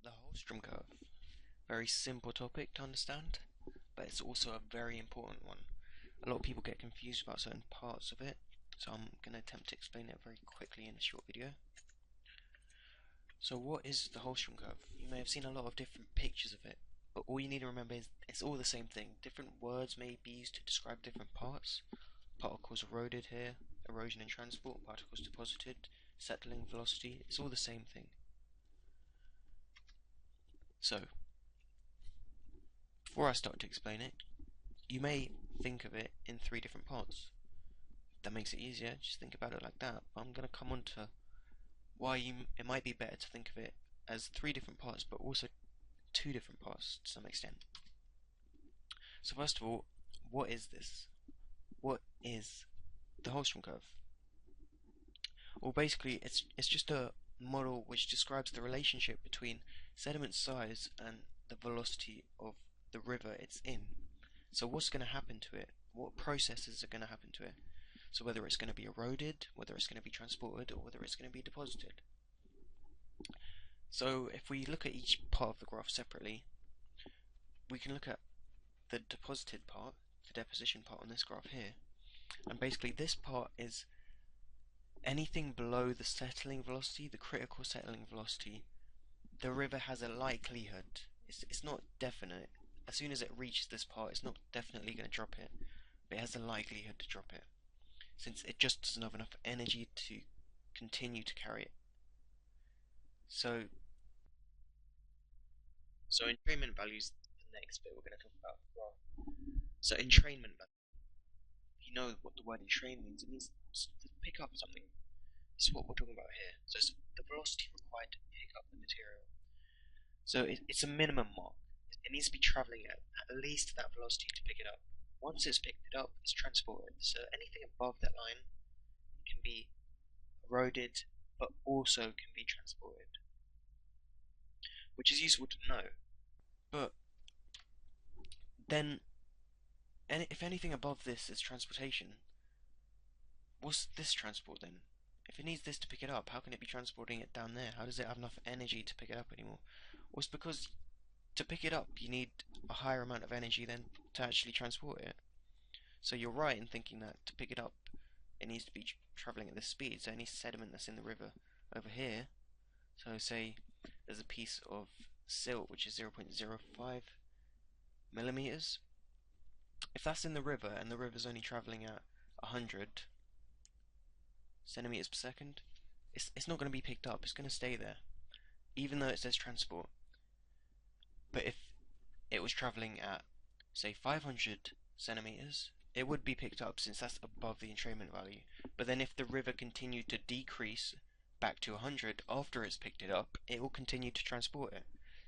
The Hjulstrom curve. Very simple topic to understand, but it's also a very important one. A lot of people get confused about certain parts of it, so I'm going to attempt to explain it very quickly in a short video. So what is the Hjulstrom curve? You may have seen a lot of different pictures of it, but all you need to remember is it's all the same thing. Different words may be used to describe different parts. Particles eroded here, erosion and transport, particles deposited, settling, velocity, it's all the same thing. So, before I start to explain it, you may think of it in three different parts. That makes it easier, just think about it like that. But I'm going to come on to why it might be better to think of it as three different parts, but also two different parts to some extent. So first of all, what is this? What is the Hjulstrom curve? Well, basically, it's just a model which describes the relationship between sediment size and the velocity of the river it's in. So what's going to happen to it? What processes are going to happen to it? So whether it's going to be eroded, whether it's going to be transported, or whether it's going to be deposited. So if we look at each part of the graph separately, we can look at the deposited part, the deposition part on this graph here, and basically this part is anything below the settling velocity, the critical settling velocity. The river has a likelihood, it's not definite. As soon as it reaches this part, it's not definitely going to drop it, but it has a likelihood to drop it, since it just doesn't have enough energy to continue to carry it. So entrainment values, the next bit we're going to talk about. So entrainment value, if you know what the word entrain means, it means to pick up something. This is what we're talking about here. So it's the velocity required to pick up the material. So it's a minimum mark. It needs to be travelling at least that velocity to pick it up. Once it's picked it up, it's transported. So anything above that line can be eroded, but also can be transported, which is useful to know. But then, if anything above this is transportation, what's this transport then? If it needs this to pick it up, how can it be transporting it down there? How does it have enough energy to pick it up anymore? Well, it's because to pick it up, you need a higher amount of energy than to actually transport it. So you're right in thinking that to pick it up, it needs to be travelling at this speed. So any sediment that's in the river over here, so say there's a piece of silt which is 0.05 millimeters. If that's in the river and the river's only travelling at 100 centimeters per second, it's not going to be picked up. It's going to stay there, even though it says transport. But if it was travelling at, say, 500 centimeters, it would be picked up since that's above the entrainment value. But then if the river continued to decrease back to 100 after it's picked it up, it will continue to transport it,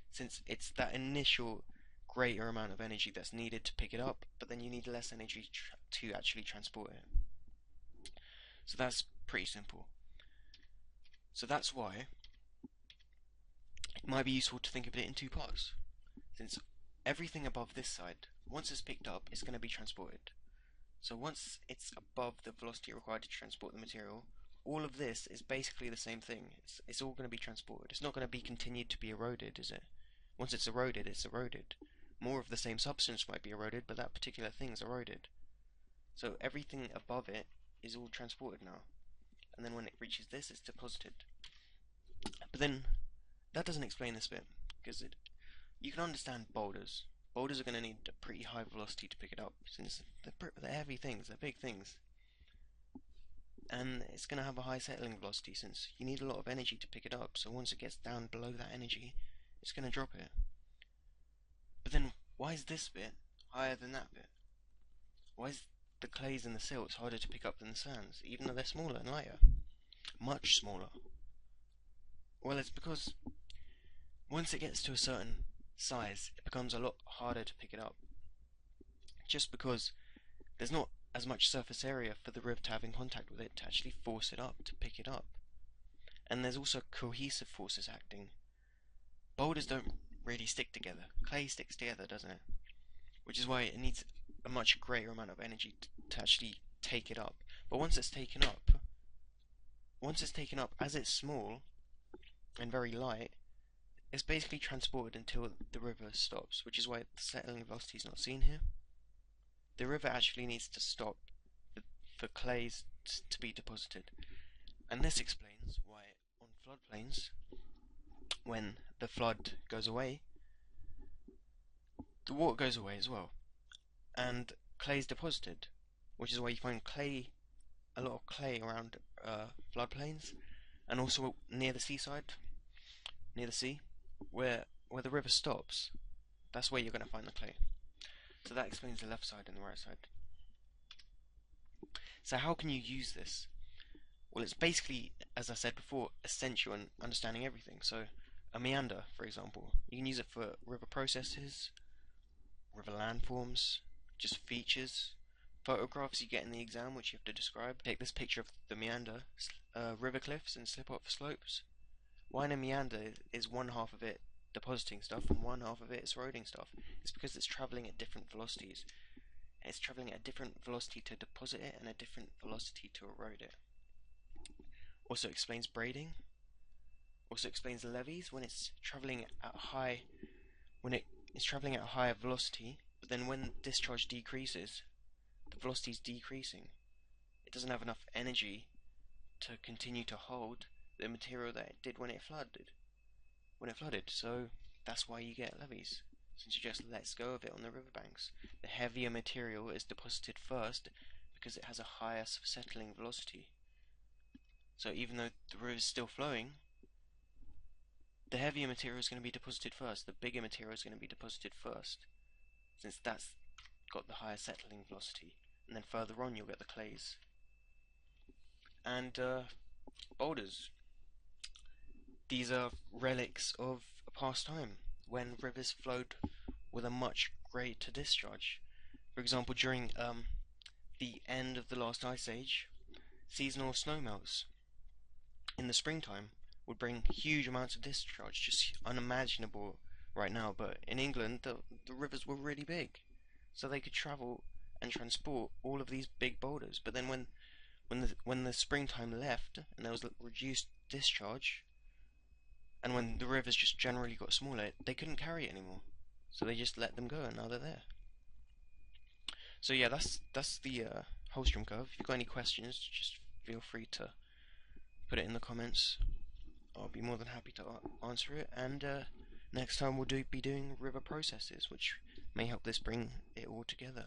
since it's that initial greater amount of energy that's needed to pick it up, but then you need less energy to actually transport it. So that's pretty simple. So that's why it might be useful to think of it in two parts, since everything above this side, once it's picked up, it's going to be transported. So once it's above the velocity required to transport the material, all of this is basically the same thing. It's all going to be transported. It's not going to be continued to be eroded, is it? Once it's eroded, it's eroded. More of the same substance might be eroded, but that particular thing's eroded. So everything above it is all transported now. And then when it reaches this, it's deposited. But then, that doesn't explain this bit, because you can understand boulders. Boulders are going to need a pretty high velocity to pick it up, since they're heavy things, they're big things. And it's going to have a high settling velocity, since you need a lot of energy to pick it up, so once it gets down below that energy, it's going to drop it. But then, why is this bit higher than that bit? Why is the clays and the silts harder to pick up than the sands, even though they're smaller and lighter? Much smaller. Well, it's because once it gets to a certain size, it becomes a lot harder to pick it up. Just because there's not as much surface area for the river to have in contact with it to actually force it up, to pick it up. And there's also cohesive forces acting. Boulders don't really stick together. Clay sticks together, doesn't it? Which is why it needs a much greater amount of energy to actually take it up. But once it's taken up, as it's small and very light, it's basically transported until the river stops, which is why the settling velocity is not seen here. The river actually needs to stop for clays to be deposited, and this explains why on floodplains, when the flood goes away, the water goes away as well, and clay is deposited, which is why you find a lot of clay around floodplains, and also near the seaside, near the sea, where the river stops. That's where you're going to find the clay. So that explains the left side and the right side. So how can you use this? Well, it's basically, as I said before, essential in understanding everything. So a meander, for example, you can use it for river processes, river landforms, just features, photographs you get in the exam which you have to describe. Take this picture of the meander, river cliffs and slip-off slopes. Why in a meander is one half of it depositing stuff and one half of it is eroding stuff? It's because it's travelling at different velocities. It's travelling at a different velocity to deposit it and a different velocity to erode it. Also explains braiding. Also explains levees when it's travelling at a higher velocity, but then when discharge decreases, the velocity is decreasing. It doesn't have enough energy to continue to hold the material that it did when it flooded. So that's why you get levees, since you just lets go of it on the riverbanks. The heavier material is deposited first because it has a higher settling velocity. So even though the river is still flowing, the heavier material is going to be deposited first, the bigger material is going to be deposited first, since that's got the higher settling velocity, and then further on you'll get the clays. And boulders. These are relics of a past time, when rivers flowed with a much greater discharge. For example, during the end of the last ice age, seasonal snowmelts in the springtime would bring huge amounts of discharge, just unimaginable right now, but in England the rivers were really big, so they could travel and transport all of these big boulders. But then when the springtime left and there was reduced discharge, and when the rivers just generally got smaller, they couldn't carry it anymore, so they just let them go, and now they're there. So yeah, that's the Hjulstrom curve. If you've got any questions, just feel free to put it in the comments. I'll be more than happy to answer it, and next time we'll be doing river processes, which may help this bring it all together.